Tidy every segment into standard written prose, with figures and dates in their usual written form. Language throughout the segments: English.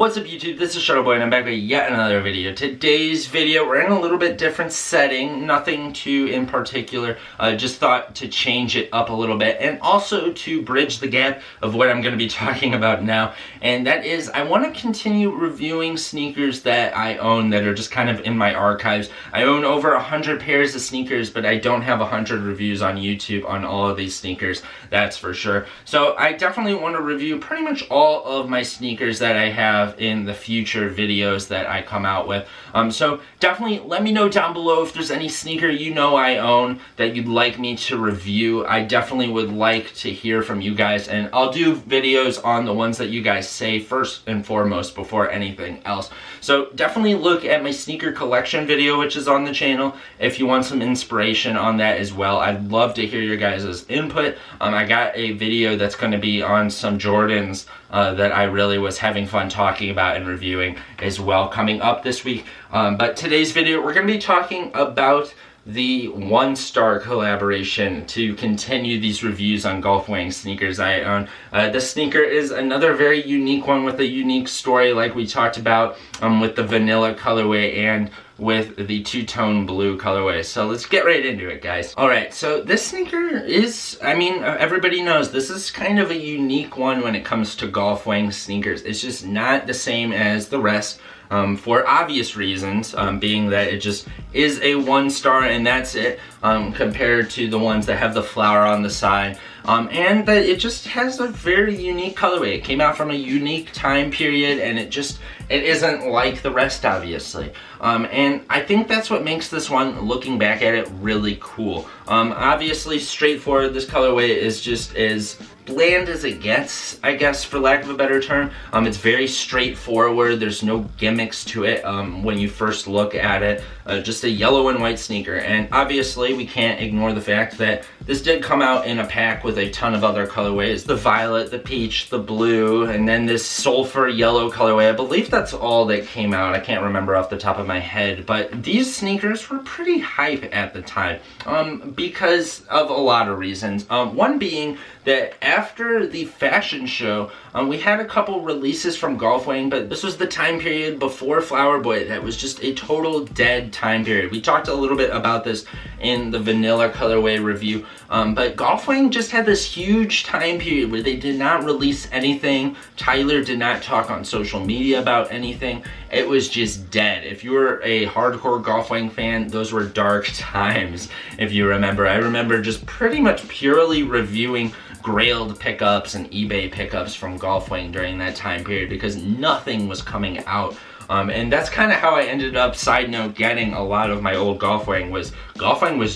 What's up YouTube, this is Shuttleboy and I'm back with yet another video. Today's video, we're in a little bit different setting, nothing too in particular, just thought to change it up a little bit and also to bridge the gap of what I'm going to be talking about now. And that is, I want to continue reviewing sneakers that I own that are just kind of in my archives. I own over 100 pairs of sneakers, but I don't have 100 reviews on YouTube on all of these sneakers, that's for sure. So I definitely want to review pretty much all of my sneakers that I have in the future videos that I come out with. So definitely let me know down below if there's any sneaker you know I own that you'd like me to review. I definitely would like to hear from you guys, and I'll do videos on the ones that you guys say first and foremost before anything else. So definitely look at my sneaker collection video, which is on the channel, if you want some inspiration on that as well. I'd love to hear your guys' input. I got a video that's going to be on some Jordans that I really was having fun talking about and reviewing as well coming up this week. But today's video, we're going to be talking about the One Star collaboration to continue these reviews on golf weighing sneakers I own. This sneaker is another very unique one with a unique story, like we talked about with the vanilla colorway and with the two-tone blue colorway. So let's get right into it, guys. Alright, so this sneaker is, I mean, everybody knows this is kind of a unique one when it comes to golf weighing sneakers. It's just not the same as the rest. For obvious reasons, being that it just is a One Star and that's it, compared to the ones that have the flower on the side, and that it just has a very unique colorway. It came out from a unique time period, and it isn't like the rest, obviously. And I think that's what makes this one, looking back at it, really cool. Obviously straightforward, this colorway is just as bland as it gets, I guess, for lack of a better term. It's very straightforward. There's no gimmicks to it when you first look at it. Just a yellow and white sneaker. And obviously we can't ignore the fact that this did come out in a pack with a ton of other colorways. The violet, the peach, the blue, and then this sulfur yellow colorway. I believe that's all that came out. I can't remember off the top of my head, but these sneakers were pretty hype at the time because of a lot of reasons. One being that after the fashion show, we had a couple releases from golf weighing, but this was the time period before Flower Boy that was just a total dead time period. We talked a little bit about this in the vanilla colorway review, but golf weighing just had this huge time period where they did not release anything. Tyler did not talk on social media about anything. It was just dead. If you were a hardcore golf weighing fan, those were dark times, if you remember. I remember just pretty much purely reviewing grailed pickups and eBay pickups from golf weighing during that time period because nothing was coming out. And that's kind of how I ended up, side note, getting a lot of my old golf weighing was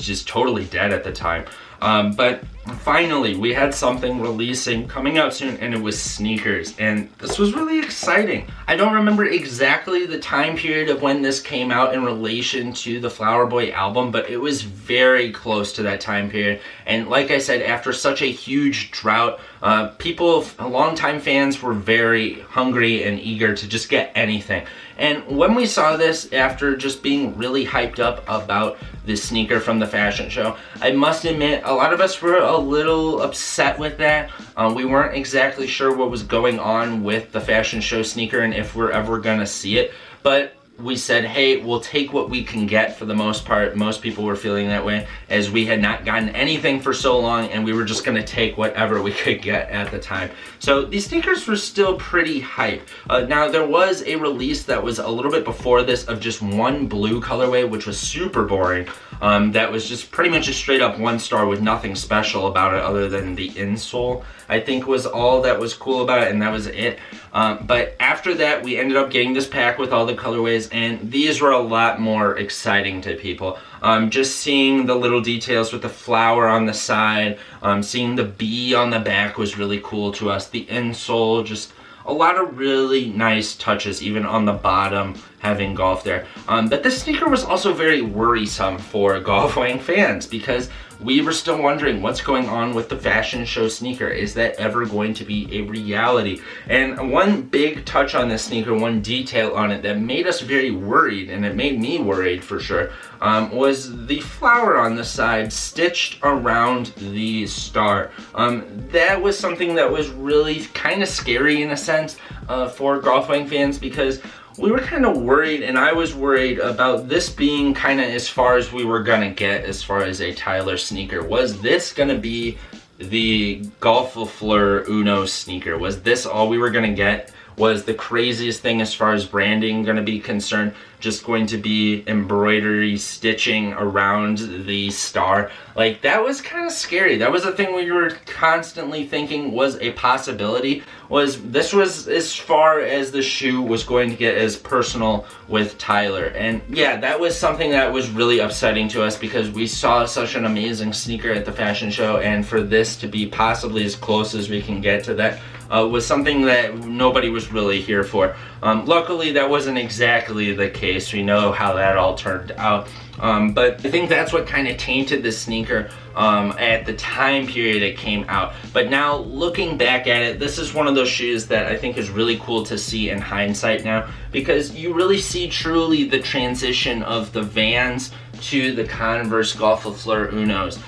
just totally dead at the time. But finally we had something releasing coming out soon, and it was sneakers, and this was really exciting. I don't remember exactly the time period of when this came out in relation to the Flower Boy album, but it was very close to that time period. And like I said, after such a huge drought, people, longtime fans, were very hungry and eager to just get anything. And when we saw this, after just being really hyped up about this sneaker from the fashion show, I must admit a lot of us were a little upset with that. We weren't exactly sure what was going on with the fashion show sneaker and if we're ever gonna see it, but we said, hey, we'll take what we can get for the most part. Most people were feeling that way, as we had not gotten anything for so long, and we were just gonna take whatever we could get at the time. So these sneakers were still pretty hype. Now there was a release that was a little bit before this of just one blue colorway, which was super boring. That was just pretty much a straight up One Star with nothing special about it other than the insole, I think, was all that was cool about it, and that was it. But after that, we ended up getting this pack with all the colorways, and these were a lot more exciting to people. Just seeing the little details with the flower on the side, seeing the bee on the back was really cool to us. The insole, just a lot of really nice touches, even on the bottom, having golf there. But this sneaker was also very worrisome for golf weighing fans because we were still wondering what's going on with the fashion show sneaker. Is that ever going to be a reality? And one big touch on this sneaker, one detail on it that made us very worried, and it made me worried for sure, was the flower on the side stitched around the star. That was something that was really kind of scary in a sense. for Golfwing fans, because we were kind of worried, and I was worried about this being kind of as far as we were gonna get as far as a Tyler sneaker. Was this gonna be the Golf Fleur Uno sneaker? Was this all we were gonna get? Was the craziest thing as far as branding gonna be concerned just going to be embroidery stitching around the star? Like, that was kind of scary. That was the thing we were constantly thinking was a possibility. This was as far as the shoe was going to get as personal with Tyler. And yeah, that was something that was really upsetting to us, because we saw such an amazing sneaker at the fashion show, and for this to be possibly as close as we can get to that was something that nobody was really here for. Luckily, that wasn't exactly the case. We know how that all turned out. But I think that's what kind of tainted the sneaker at the time period it came out. But now, looking back at it, this is one of those shoes that I think is really cool to see in hindsight now, because you really see truly the transition of the Vans to the Converse Golf Fleur Unos.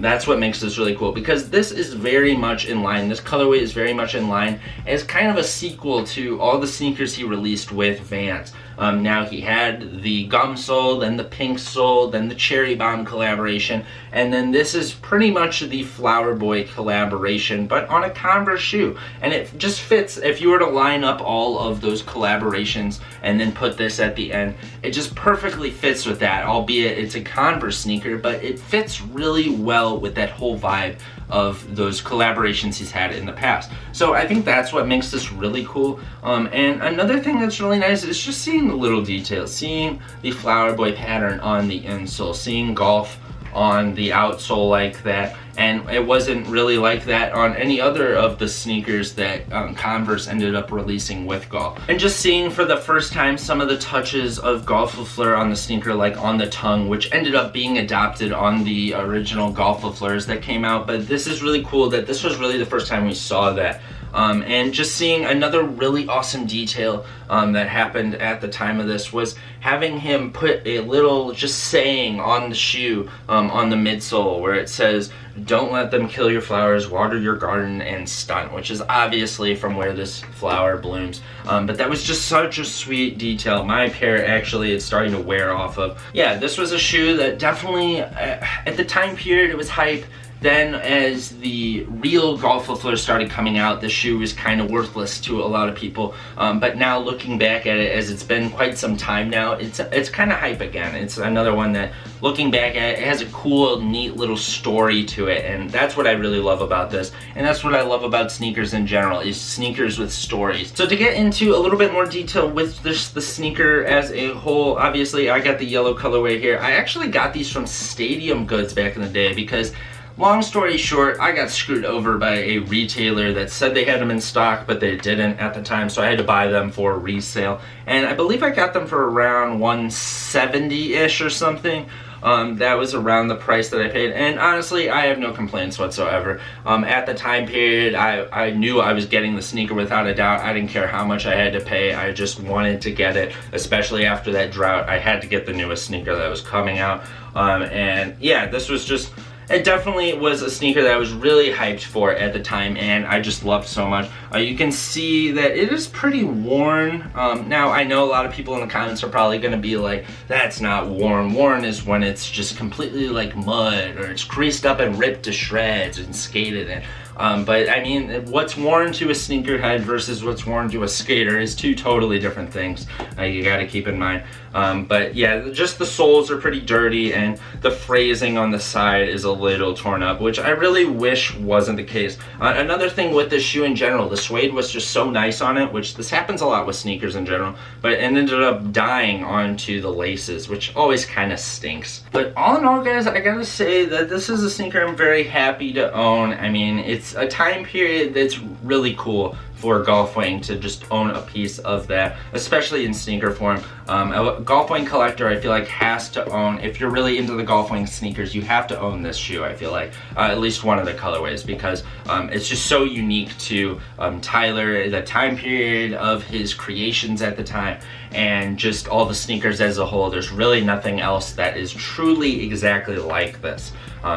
That's what makes this really cool, because this is very much in line. This colorway is very much in line as kind of a sequel to all the sneakers he released with Vans. Now, he had the gum sole, then the pink sole, then the cherry bomb collaboration, and then this is pretty much the Flower Boy collaboration, but on a Converse shoe. And it just fits. If you were to line up all of those collaborations and then put this at the end, it just perfectly fits with that, albeit it's a Converse sneaker, but it fits really well with that whole vibe of those collaborations he's had in the past. So I think that's what makes this really cool. And another thing that's really nice is just seeing the little details, seeing the Flower Boy pattern on the insole, seeing golf on the outsole like that, and it wasn't really like that on any other of the sneakers that Converse ended up releasing with golf. And just seeing for the first time some of the touches of Golf Fleur on the sneaker, like on the tongue, which ended up being adopted on the original Golf Fleurs that came out. But this is really cool that this was really the first time we saw that. And just seeing another really awesome detail that happened at the time of this was having him put a little just saying on the shoe, on the midsole, where it says, "Don't let them kill your flowers, water your garden, and stunt," which is obviously from where this flower blooms. But that was just such a sweet detail. My pair actually is starting to wear off of. Yeah, this was a shoe that definitely, at the time period, it was hype. Then as the real Golf Fleur started coming out, the shoe was kind of worthless to a lot of people. But now looking back at it, as it's been quite some time now, it's kind of hype again. It's another one that, looking back at it, has a cool, neat little story to it. And that's what I really love about this. And that's what I love about sneakers in general, is sneakers with stories. So to get into a little bit more detail with the sneaker as a whole, obviously I got the yellow colorway here. I actually got these from Stadium Goods back in the day, because long story short, I got screwed over by a retailer that said they had them in stock, but they didn't at the time, so I had to buy them for resale. And I believe I got them for around $170-ish or something. That was around the price that I paid, and honestly, I have no complaints whatsoever. At the time period, I knew I was getting the sneaker without a doubt. I didn't care how much I had to pay. I just wanted to get it, especially after that drought. I had to get the newest sneaker that was coming out. And yeah, this was just... It definitely was a sneaker that I was really hyped for at the time, and I just loved so much. You can see that it is pretty worn. Now, I know a lot of people in the comments are probably going to be like, that's not worn. Worn is when it's just completely like mud, or it's creased up and ripped to shreds and skated in. But I mean, what's worn to a sneakerhead versus what's worn to a skater is two totally different things. You gotta keep in mind. But yeah, just the soles are pretty dirty, and the phrasing on the side is a little torn up, which I really wish wasn't the case. Another thing with this shoe in general, the suede was just so nice on it, which this happens a lot with sneakers in general, but it ended up dying onto the laces, which always kind of stinks. But all in all, guys, I gotta say that this is a sneaker I'm very happy to own. I mean, it's a time period that's really cool for Golfwing to just own a piece of that, especially in sneaker form. A Golfwing collector, I feel like, has to own, if you're really into the Golfwing sneakers, you have to own this shoe, I feel like. At least one of the colorways, because it's just so unique to Tyler, the time period of his creations at the time, and just all the sneakers as a whole. There's really nothing else that is truly exactly like this.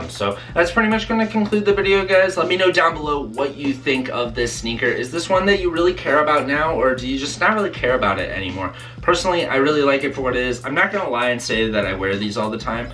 So that's pretty much going to conclude the video, guys. Let me know down below what you think of this sneaker. Is this this one that you really care about now, or do you just not really care about it anymore? Personally, I really like it for what it is. I'm not gonna lie and say that I wear these all the time,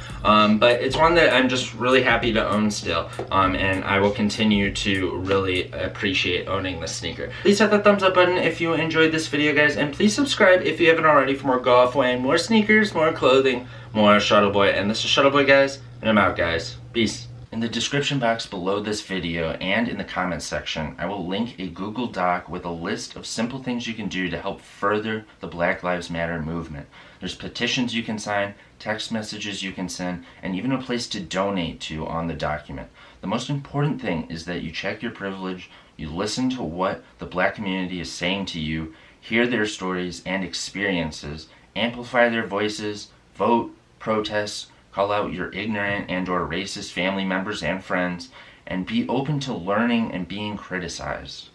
but it's one that I'm just really happy to own still, and I will continue to really appreciate owning this sneaker. Please hit the thumbs up button if you enjoyed this video, guys, and please subscribe if you haven't already for more golf wearing, more sneakers, more clothing, more Shuttleboy. And this is Shuttleboy, guys, and I'm out, guys. Peace. In the description box below this video and in the comments section, I will link a Google Doc with a list of simple things you can do to help further the Black Lives Matter movement. There's petitions you can sign, text messages you can send, and even a place to donate to on the document. The most important thing is that you check your privilege, you listen to what the black community is saying to you, hear their stories and experiences, amplify their voices, vote, protest, call out your ignorant and or racist family members and friends, and be open to learning and being criticized.